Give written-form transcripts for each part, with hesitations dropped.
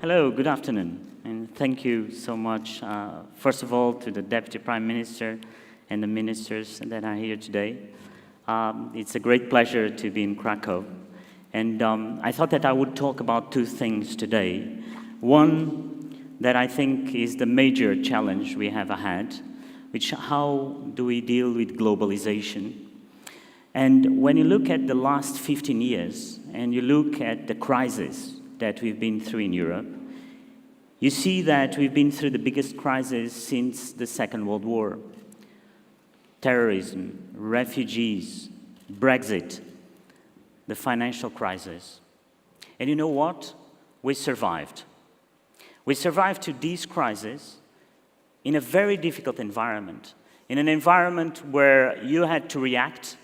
Hello, good afternoon, and thank you so much, first of all, to the Deputy Prime Minister and the ministers that are here today. It's a great pleasure to be in Krakow, and I thought that I would talk about two things today. One that I think is the major challenge we have ahead, which how do we deal with globalization? And when you look at the last 15 years, and you look at the crisis that we've been through in Europe, you see that we've been through the biggest crisis since the Second World War. Terrorism, refugees, Brexit, the financial crisis. And you know what? We survived. We survived to these crises in a very difficult environment, in an environment where you had to react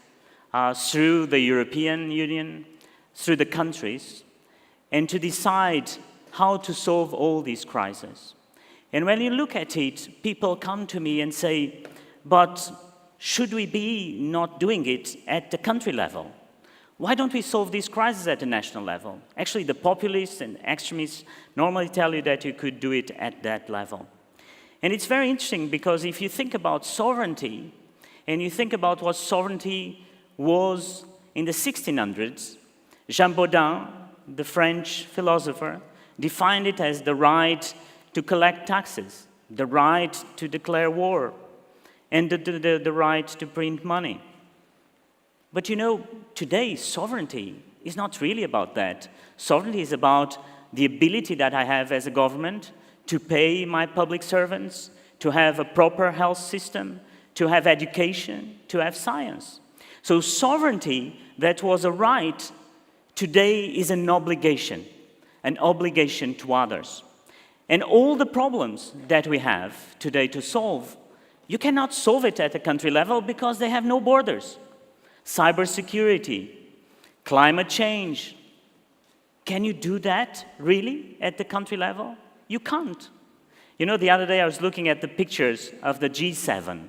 through the European Union, through the countries, and to decide how to solve all these crises. And when you look at it, people come to me and say, but should we be not doing it at the country level? Why don't we solve these crises at the national level? Actually, the populists and extremists normally tell you that you could do it at that level. And it's very interesting because if you think about sovereignty, and you think about what sovereignty was in the 1600s, Jean Baudin, the French philosopher, defined it as the right to collect taxes, the right to declare war, and the right to print money. But you know, today, sovereignty is not really about that. Sovereignty is about the ability that I have as a government to pay my public servants, to have a proper health system, to have education, to have science. So sovereignty that was a right today is an obligation to others. And all the problems that we have today to solve, you cannot solve it at a country level because they have no borders. Cybersecurity, climate change. Can you do that really at the country level? You can't. You know, the other day I was looking at the pictures of the G7.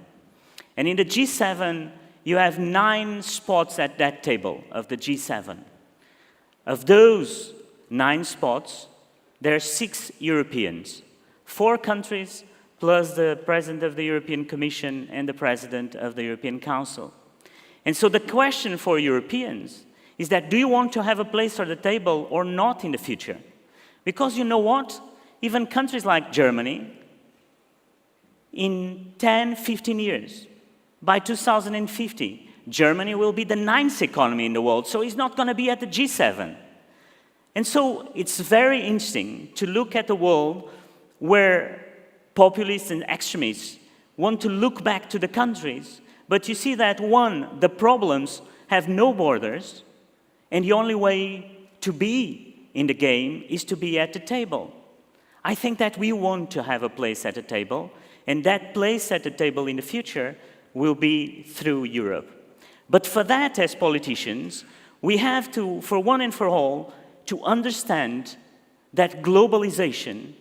And in the G7, you have 9 spots at that table of the G7. Of those 9 spots, there are 6 Europeans, 4 countries, plus the President of the European Commission and the President of the European Council. And so the question for Europeans is that, do you want to have a place at the table or not in the future? Because you know what? Even countries like Germany, in 10, 15 years, by 2050, Germany will be the 9th economy in the world, so it's not going to be at the G7. And so it's very interesting to look at a world where populists and extremists want to look back to the countries, but you see that, one, the problems have no borders, and the only way to be in the game is to be at the table. I think that we want to have a place at the table, and that place at the table in the future will be through Europe. But for that, as politicians, we have to, for one and for all, to understand that globalization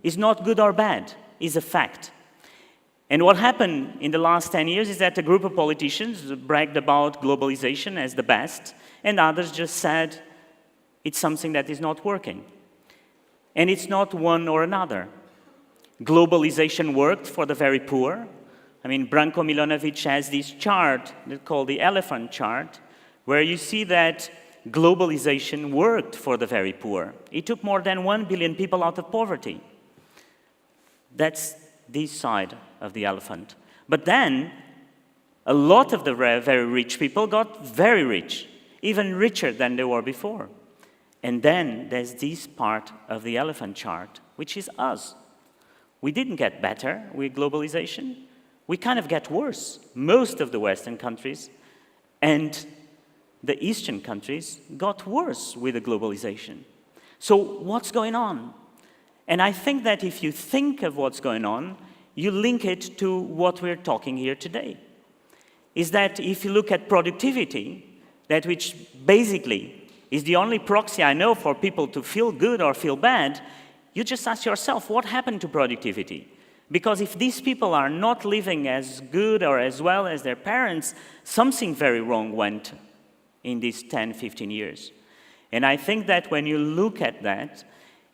is not good or bad, is a fact. And what happened in the last 10 years is that a group of politicians bragged about globalization as the best, and others just said it's something that is not working. And it's not one or another. Globalization worked for the very poor. I mean, Branko Milanovic has this chart called the elephant chart, where you see that globalization worked for the very poor. It took more than 1 billion people out of poverty. That's this side of the elephant. But then, a lot of the very rich people got very rich, even richer than they were before. And then there's this part of the elephant chart, which is us. We didn't get better with globalization. We kind of get worse. Most of the Western countries and the Eastern countries got worse with the globalization. So what's going on? And I think that if you think of what's going on, you link it to what we're talking here today. Is that if you look at productivity, that which basically is the only proxy I know for people to feel good or feel bad, you just ask yourself, what happened to productivity? Because if these people are not living as good or as well as their parents, something very wrong went in these 10, 15 years. And I think that when you look at that,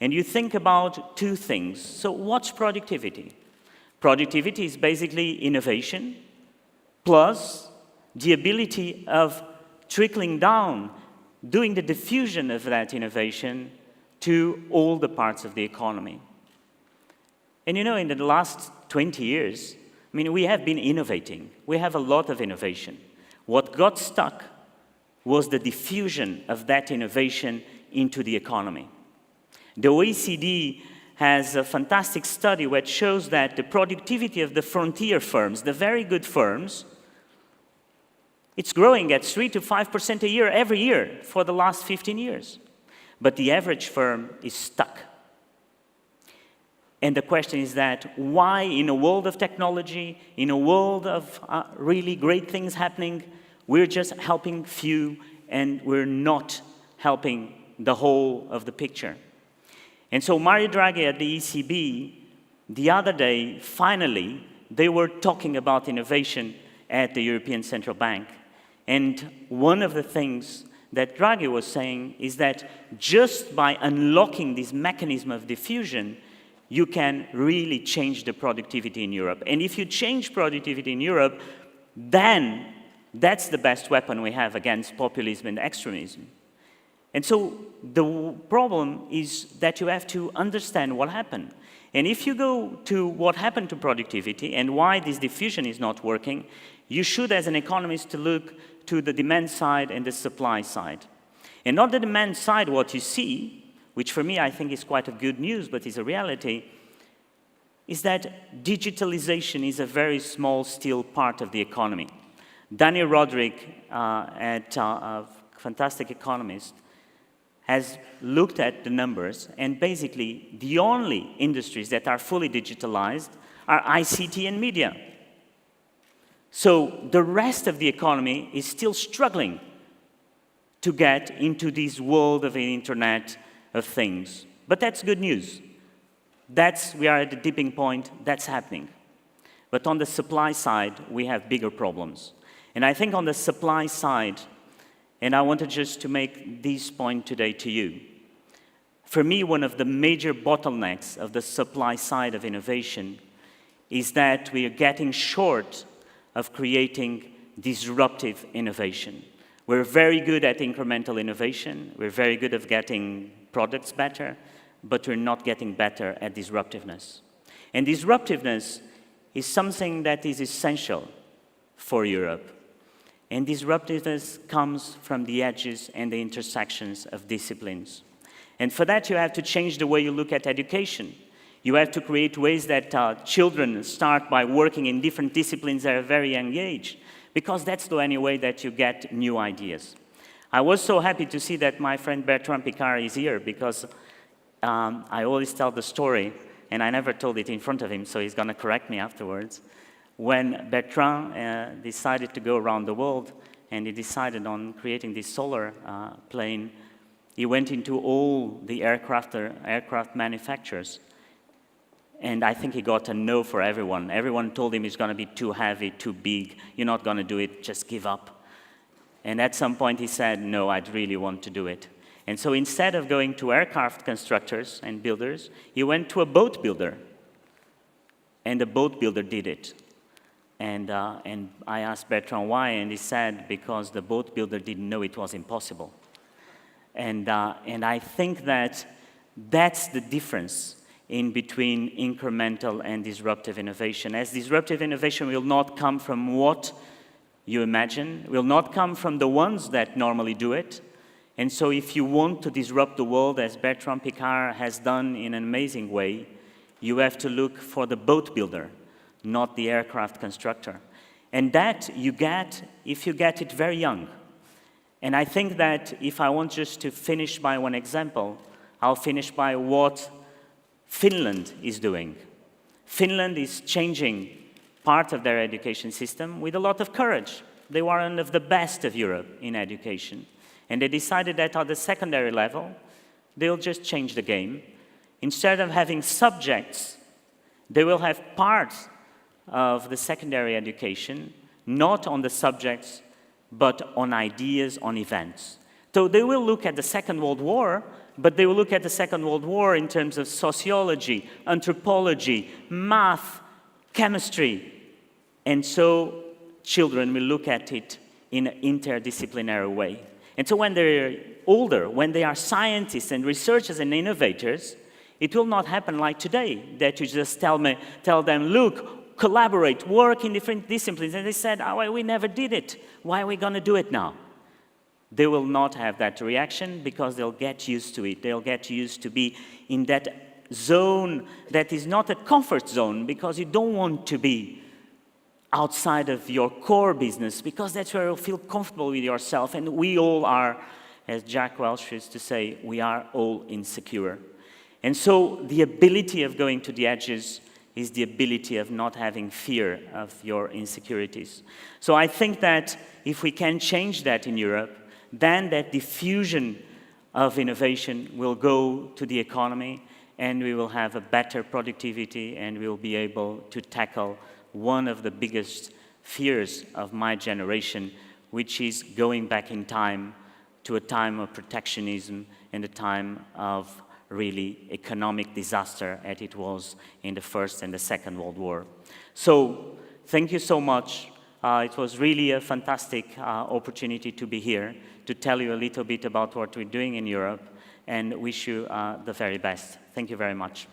and you think about two things. So what's productivity? Productivity is basically innovation plus the ability of trickling down, doing the diffusion of that innovation to all the parts of the economy. And you know, in the last 20 years, I mean, we have been innovating. We have a lot of innovation. What got stuck was the diffusion of that innovation into the economy. The OECD has a fantastic study which shows that the productivity of the frontier firms, the very good firms, it's growing at 3 to 5% a year every year for the last 15 years. But the average firm is stuck. And the question is that why, in a world of technology, in a world of really great things happening, we're just helping few and we're not helping the whole of the picture. And so Mario Draghi at the ECB, the other day, finally, they were talking about innovation at the European Central Bank. And one of the things that Draghi was saying is that just by unlocking this mechanism of diffusion, you can really change the productivity in Europe. And if you change productivity in Europe, then that's the best weapon we have against populism and extremism. And so the problem is that you have to understand what happened. And if you go to what happened to productivity and why this diffusion is not working, you should, as an economist, to look to the demand side and the supply side. And on the demand side, what you see, which for me I think is quite a good news, but is a reality, is that digitalization is a very small, still part of the economy. Daniel Roderick, a fantastic economist, has looked at the numbers, and basically the only industries that are fully digitalized are ICT and media. So the rest of the economy is still struggling to get into this world of the Internet of Things. But that's good news. We are at the tipping point, that's happening. But on the supply side, we have bigger problems. And I think on the supply side, and I wanted just to make this point today to you. For me, one of the major bottlenecks of the supply side of innovation is that we are getting short of creating disruptive innovation. We're very good at incremental innovation. We're very good at getting products better, but we're not getting better at disruptiveness. And disruptiveness is something that is essential for Europe. And disruptiveness comes from the edges and the intersections of disciplines. And for that, you have to change the way you look at education. You have to create ways that children start by working in different disciplines at a very young age, because that's the only way that you get new ideas. I was so happy to see that my friend Bertrand Piccard is here, because I always tell the story, and I never told it in front of him, so he's going to correct me afterwards. When Bertrand decided to go around the world, and he decided on creating this solar plane, he went into all the aircraft manufacturers. And I think he got a no for everyone. Everyone told him it's going to be too heavy, too big. You're not going to do it, just give up. And at some point he said, no, I'd really want to do it. And so instead of going to aircraft constructors and builders, he went to a boat builder. And the boat builder did it. And I asked Bertrand why, and he said, because the boat builder didn't know it was impossible. And I think that that's the difference in between incremental and disruptive innovation. As disruptive innovation will not come from what you imagine, will not come from the ones that normally do it. And so if you want to disrupt the world, as Bertrand Piccard has done in an amazing way, you have to look for the boat builder, not the aircraft constructor. And that you get if you get it very young. And I think that if I want just to finish by one example, I'll finish by what Finland is doing. Finland is changing part of their education system with a lot of courage. They were one of the best of Europe in education. And they decided that at the secondary level, they'll just change the game. Instead of having subjects, they will have parts of the secondary education, not on the subjects, but on ideas, on events. So they will look at the Second World War, but they will look at the Second World War in terms of sociology, anthropology, math, chemistry. And so children will look at it in an interdisciplinary way. And so when they're older, when they are scientists and researchers and innovators, it will not happen like today, that you just tell them, look, collaborate, work in different disciplines. And they said, oh, we never did it. Why are we going to do it now? They will not have that reaction because they'll get used to it. They'll get used to be in that zone that is not a comfort zone, because you don't want to be outside of your core business, because that's where you'll feel comfortable with yourself. And we all are, as Jack Welch used to say, we are all insecure. And so the ability of going to the edges is the ability of not having fear of your insecurities. So I think that if we can change that in Europe, then that diffusion of innovation will go to the economy, and we will have a better productivity, and we'll be able to tackle one of the biggest fears of my generation, which is going back in time to a time of protectionism and a time of really economic disaster as it was in the First and the Second World War. So thank you so much. It was really a fantastic opportunity to be here, to tell you a little bit about what we're doing in Europe, and wish you the very best. Thank you very much.